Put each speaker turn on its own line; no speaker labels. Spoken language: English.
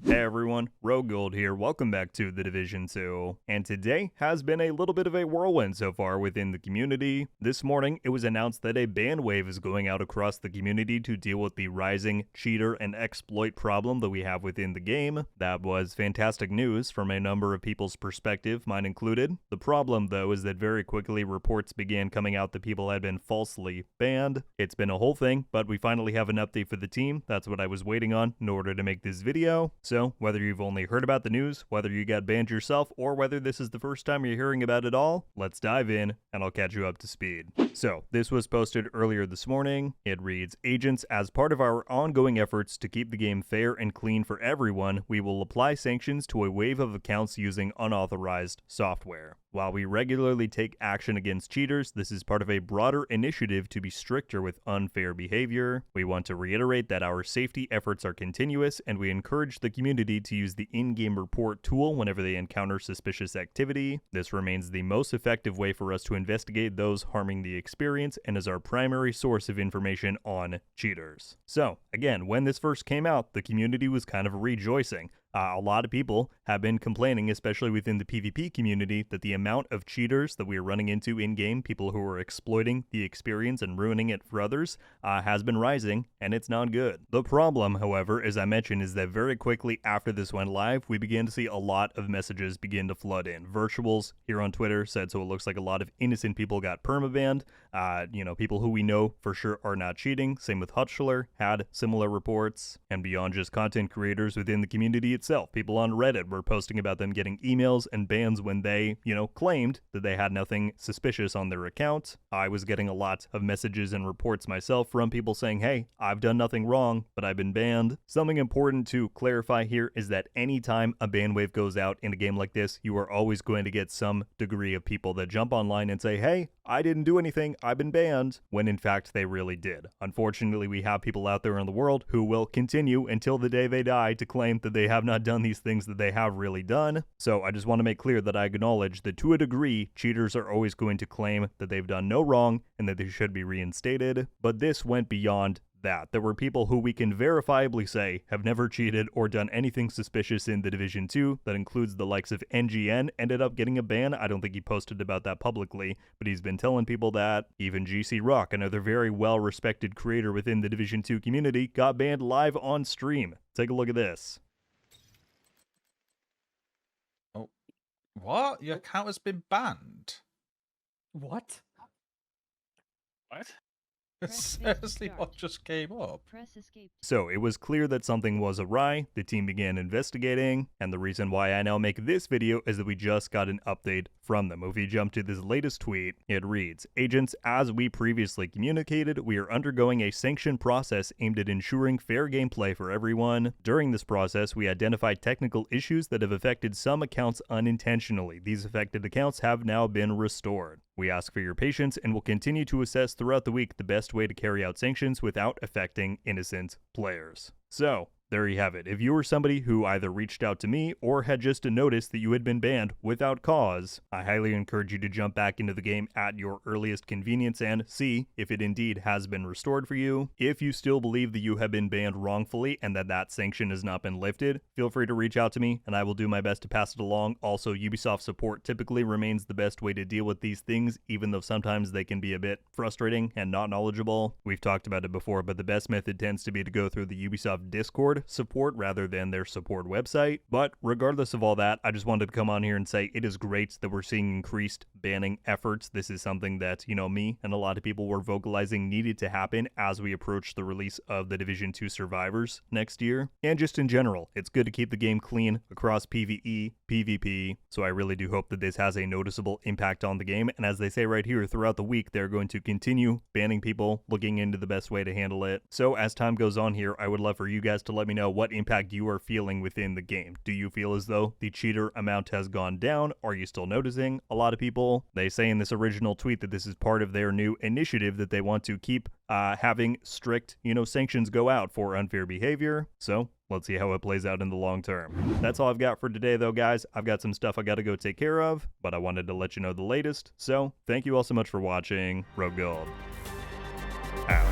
Hey everyone, RogueGold here, welcome back to The Division 2, and today has been a little bit of a whirlwind so far within the community. This morning, it was announced that a ban wave is going out across the community to deal with the rising cheater and exploit problem that we have within the game. That was fantastic news from a number of people's perspective, mine included. The problem, though, is that very quickly reports began coming out that people had been falsely banned. It's been a whole thing, but we finally have an update for the team. That's what I was waiting on in order to make this video. So, whether you've only heard about the news, whether you got banned yourself, or whether this is the first time you're hearing about it all, let's dive in and I'll catch you up to speed. So, this was posted earlier this morning. It reads, "Agents, as part of our ongoing efforts to keep the game fair and clean for everyone, we will apply sanctions to a wave of accounts using unauthorized software. While we regularly take action against cheaters, this is part of a broader initiative to be stricter with unfair behavior. We want to reiterate that our safety efforts are continuous, and we encourage the community to use the in-game report tool whenever they encounter suspicious activity. This remains the most effective way for us to investigate those harming the experience and is our primary source of information on cheaters." So, again, when this first came out, the community was kind of rejoicing. A lot of people have been complaining, especially within the PvP community, that the amount of cheaters that we are running into in-game, people who are exploiting the experience and ruining it for others, has been rising, and it's not good. The problem, however, as I mentioned, is that very quickly after this went live, we began to see a lot of messages begin to flood in. Virtuals here on Twitter said, so it looks like a lot of innocent people got permabanned. People who we know for sure are not cheating. Same with Hutchler, had similar reports. And beyond just content creators within the community itself, people on Reddit were posting about them getting emails and bans when they, claimed that they had nothing suspicious on their account. I was getting a lot of messages and reports myself from people saying, hey, I've done nothing wrong, but I've been banned. Something important to clarify here is that anytime a ban wave goes out in a game like this, you are always going to get some degree of people that jump online and say, hey, I didn't do anything, I've been banned, when in fact they really did. Unfortunately, we have people out there in the world who will continue until the day they die to claim that they have not done these things that they have really done. So I just want to make clear that I acknowledge that to a degree, cheaters are always going to claim that they've done no wrong and that they should be reinstated, but this went beyond that. There were people who we can verifiably say have never cheated or done anything suspicious in the Division 2. That includes the likes of NGN, ended up getting a ban. I don't think he posted about that publicly, but he's been telling people that. Even GC Rock, another very well-respected creator within the Division 2 community, got banned live on stream. Take a look at this.
Oh, what? Your account has been banned?
What?
What?
Seriously, what just came up?
So it was clear that something was awry, the team began investigating, and the reason why I now make this video is that we just got an update from them. If you jump to this latest tweet, it reads, "Agents, as we previously communicated, we are undergoing a sanction process aimed at ensuring fair gameplay for everyone. During this process, we identified technical issues that have affected some accounts unintentionally. These affected accounts have now been restored. We ask for your patience and will continue to assess throughout the week the best way to carry out sanctions without affecting innocent players." So, there you have it. If you were somebody who either reached out to me or had just noticed that you had been banned without cause, I highly encourage you to jump back into the game at your earliest convenience and see if it indeed has been restored for you. If you still believe that you have been banned wrongfully and that sanction has not been lifted, feel free to reach out to me and I will do my best to pass it along. Also, Ubisoft support typically remains the best way to deal with these things, even though sometimes they can be a bit frustrating and not knowledgeable. We've talked about it before, but the best method tends to be to go through the Ubisoft Discord support rather than their support website. But regardless of all that, I just wanted to come on here and say it is great that we're seeing increased banning efforts. This is something that, me and a lot of people were vocalizing needed to happen as we approach the release of the Division 2 Survivors next year. And just in general, it's good to keep the game clean across PvE, PvP, so I really do hope that this has a noticeable impact on the game. And as they say right here, throughout the week, they're going to continue banning people, looking into the best way to handle it. So as time goes on here, I would love for you guys to let me know what impact you are feeling within the game. Do you feel as though the cheater amount has gone down? Are you still noticing a lot of people? They say in this original tweet that this is part of their new initiative that they want to keep having strict, sanctions go out for unfair behavior. So let's see how it plays out in the long term. That's all I've got for today though, guys. I've got some stuff I gotta go take care of, but I wanted to let you know the latest. So thank you all so much for watching. RogueGold out.